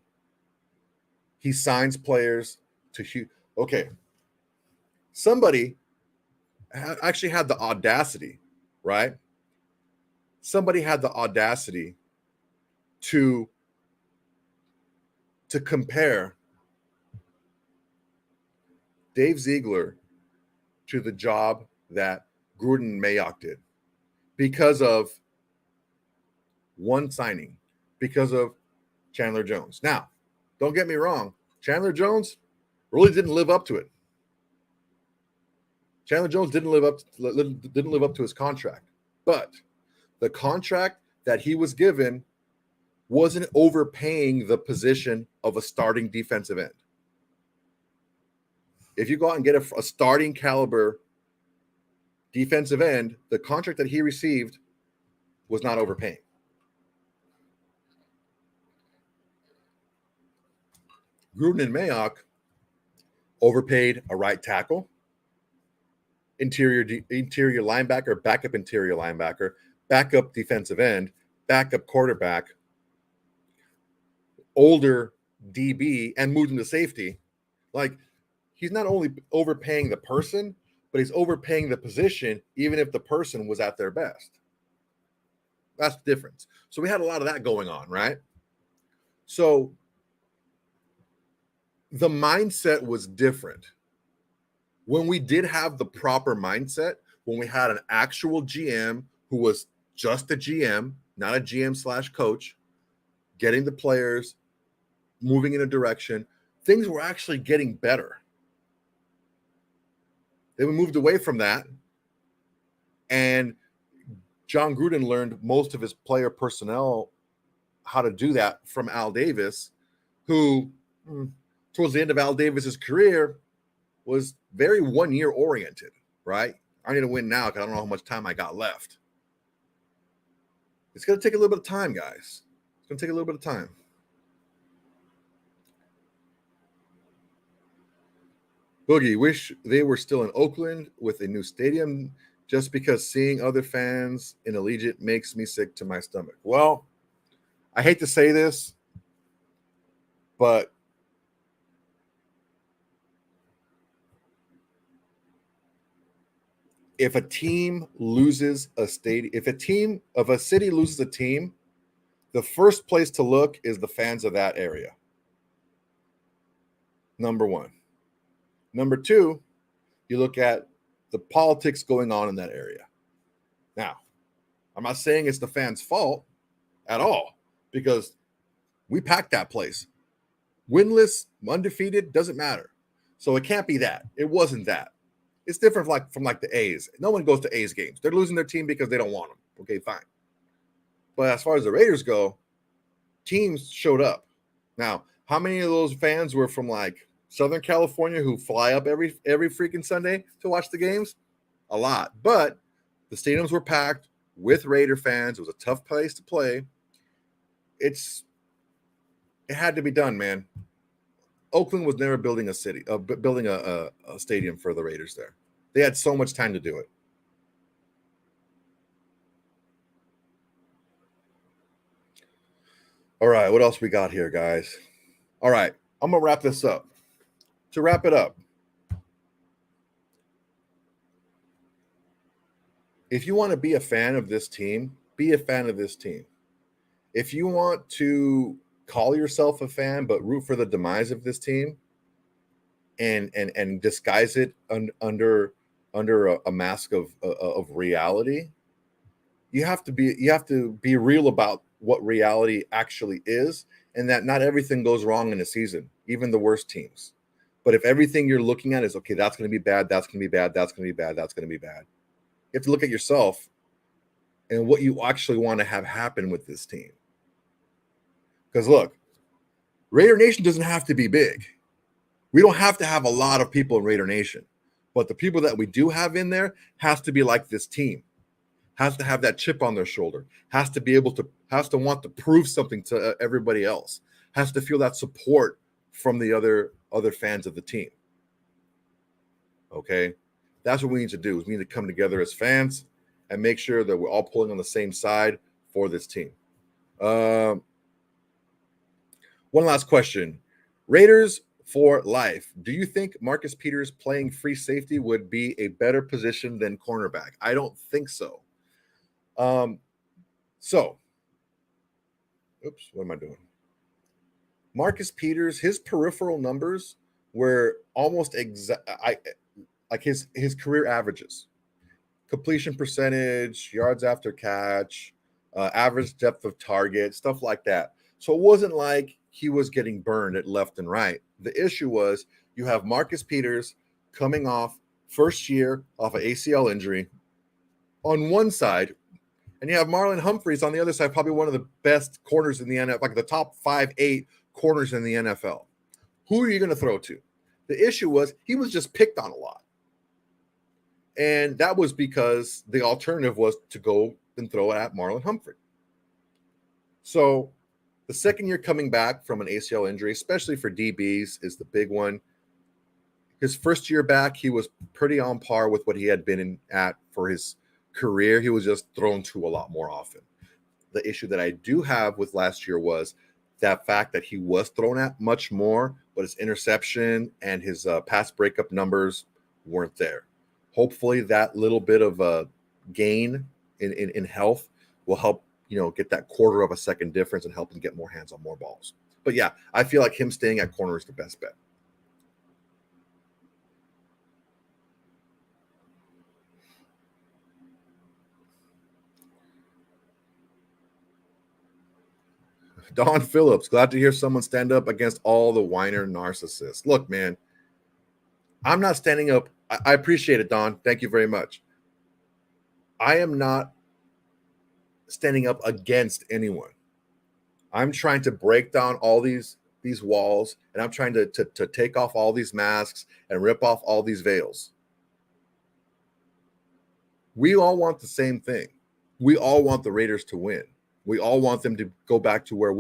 He signs players to okay. Somebody actually had the audacity, right? Somebody had the audacity to compare Dave Ziegler to the job that Gruden and Mayock did because of one signing, because of Chandler Jones. Now, don't get me wrong, Chandler Jones really didn't live up to it. Chandler Jones didn't live up to his contract, but the contract that he was given wasn't overpaying the position of a starting defensive end. If you go out and get a starting caliber defensive end, the contract that he received was not overpaying. Gruden and Mayock overpaid a right tackle, interior linebacker, backup interior linebacker, backup defensive end, backup quarterback, older DB, and moved him to safety. Like, he's not only overpaying the person, but he's overpaying the position, even if the person was at their best. That's the difference. So we had a lot of that going on, right? So the mindset was different. When we did have the proper mindset, when we had an actual GM who was just a GM, not a GM/coach, getting the players moving in a direction, things were actually getting better. Then we moved away from that, and John Gruden learned most of his player personnel how to do that from Al Davis, who towards the end of Al Davis's career was very one-year oriented, right? I need to win now because I don't know how much time I got left. It's going to take a little bit of time, guys. It's going to take a little bit of time. Boogie, wish they were still in Oakland with a new stadium just because seeing other fans in Allegiant makes me sick to my stomach. Well, I hate to say this, but if a team loses a stadium, if a city loses a team, the first place to look is the fans of that area. Number one. Number two, you look at the politics going on in that area. Now, I'm not saying it's the fans' fault at all, because we packed that place. Winless, undefeated, doesn't matter. So it can't be that. It wasn't that. It's different from the A's. No one goes to A's games. They're losing their team because they don't want them. Okay, fine. But as far as the Raiders go, teams showed up. Now, how many of those fans were from Southern California who fly up every freaking Sunday to watch the games? A lot. But the stadiums were packed with Raider fans. It was a tough place to play. It had to be done, man. Oakland was never building a stadium for the Raiders there. They had so much time to do it. All right, what else we got here, guys? All right, I'm going to wrap this up. To wrap it up, if you want to be a fan of this team, be a fan of this team. If you want to call yourself a fan but root for the demise of this team and disguise it under a mask of reality, you have to be real about what reality actually is, and that not everything goes wrong in a season, even the worst teams. But if everything you're looking at is, okay, that's going to be bad, that's going to be bad, that's going to be bad, that's going to be bad, you have to look at yourself and what you actually want to have happen with this team. Because look, Raider Nation doesn't have to be big. We don't have to have a lot of people in Raider Nation, but the people that we do have in there has to be like this team, has to have that chip on their shoulder, has to want to prove something to everybody else, has to feel that support from the other fans of the team. Okay, that's what we need to do. Is we need to come together as fans and make sure that we're all pulling on the same side for this team. One last question. Raiders for life. Do you think Marcus Peters playing free safety would be a better position than cornerback? I don't think so. Oops, what am I doing? Marcus Peters, his peripheral numbers were almost like his career averages. Completion percentage, yards after catch, average depth of target, stuff like that. So it wasn't like he was getting burned at left and right. The issue was you have Marcus Peters coming off first year off an ACL injury on one side, and you have Marlon Humphreys on the other side, probably one of the best corners in the NFL, like the top 5-8 corners in the NFL. Who are you going to throw to? The issue was he was just picked on a lot. And that was because the alternative was to go and throw it at Marlon Humphrey. So the second year coming back from an ACL injury, especially for DBs, is the big one. His first year back, he was pretty on par with what he had been at for his career. He was just thrown to a lot more often. The issue that I do have with last year was that fact that he was thrown at much more, but his interception and his pass breakup numbers weren't there. Hopefully that little bit of a gain in health will help, get that quarter of a second difference and help him get more hands on more balls. But yeah, I feel like him staying at corner is the best bet. Don Phillips, glad to hear someone stand up against all the whiner narcissists. Look, man, I'm not standing up. I appreciate it, Don. Thank you very much. I am not standing up against anyone. I'm trying to break down all these walls, and I'm trying to take off all these masks and rip off all these veils. We all want the same thing. We all want the Raiders to win. We all want them to go back to where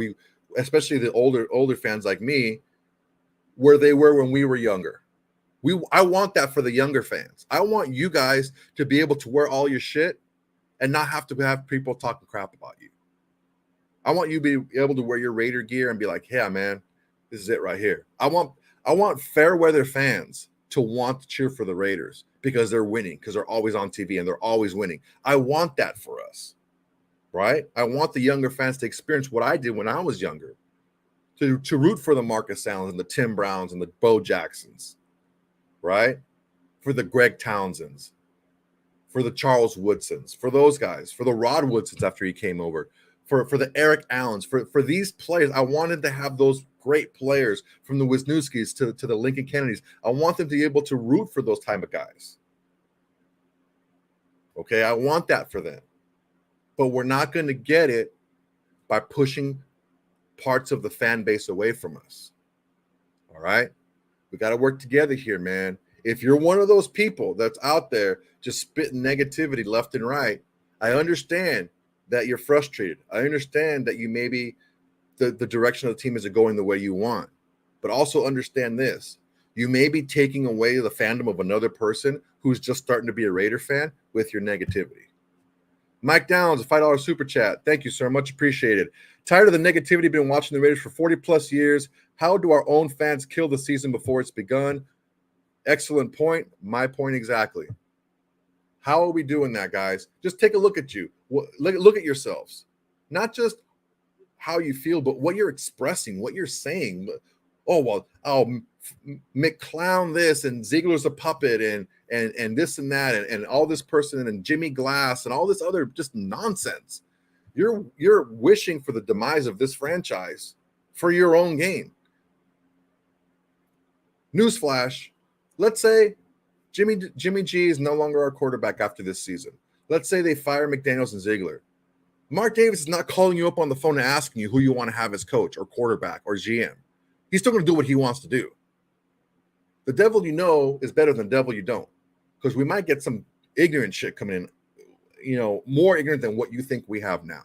especially the older fans like me, where they were when we were younger. I want that for the younger fans. I want you guys to be able to wear all your shit and not have to have people talking crap about you. I want you to be able to wear your Raider gear and be like, yeah, man, this is it right here. I want fair weather fans to want to cheer for the Raiders because they're winning, because they're always on TV and they're always winning. I want that for us. Right? I want the younger fans to experience what I did when I was younger, to root for the Marcus Allens and the Tim Browns and the Bo Jacksons, right? For the Greg Townsends, for the Charles Woodsons, for those guys, for the Rod Woodsons after he came over, for the Eric Allens, for these players. I wanted to have those great players from the Wisniewskis to the Lincoln Kennedys. I want them to be able to root for those type of guys. Okay, I want that for them. But we're not going to get it by pushing parts of the fan base away from us. All right? We got to work together here, man. If you're one of those people that's out there just spitting negativity left and right, I understand that you're frustrated. I understand that you maybe the direction of the team isn't going the way you want. But also understand this. You may be taking away the fandom of another person who's just starting to be a Raider fan with your negativity. Mike Downs, a $5 super chat. Thank you, sir. Much appreciated. Tired of the negativity, been watching the Raiders for 40 plus years. How do our own fans kill the season before it's begun? Excellent point. My point exactly. How are we doing that, guys? Just take a look at you. Look at yourselves. Not just how you feel, but what you're expressing, what you're saying. Oh, well, McClown this and Ziegler's a puppet and this and that and all this person and Jimmy Glass and all this other just nonsense. You're wishing for the demise of this franchise for your own gain. Newsflash, let's say Jimmy G is no longer our quarterback after this season. Let's say they fire McDaniels and Ziegler. Mark Davis is not calling you up on the phone and asking you who you want to have as coach or quarterback or GM. He's still going to do what he wants to do. The devil you know is better than the devil you don't, because we might get some ignorant shit coming in, more ignorant than what you think we have now.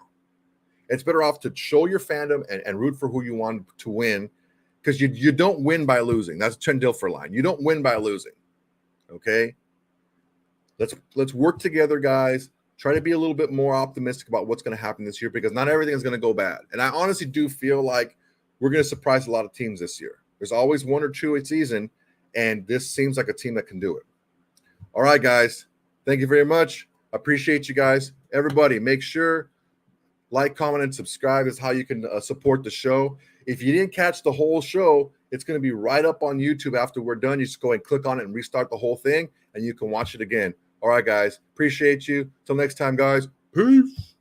It's better off to show your fandom and root for who you want to win, because you don't win by losing. That's Trent Dilfer line. You don't win by losing. Okay? Let's work together, guys. Try to be a little bit more optimistic about what's going to happen this year, because not everything is going to go bad. And I honestly do feel like we're going to surprise a lot of teams this year. There's always one or two a season, and this seems like a team that can do it. All right, guys. Thank you very much. Appreciate you guys. Everybody, make sure like, comment, and subscribe is how you can support the show. If you didn't catch the whole show, it's going to be right up on YouTube after we're done. You just go and click on it and restart the whole thing, and you can watch it again. All right, guys. Appreciate you. Till next time, guys. Peace.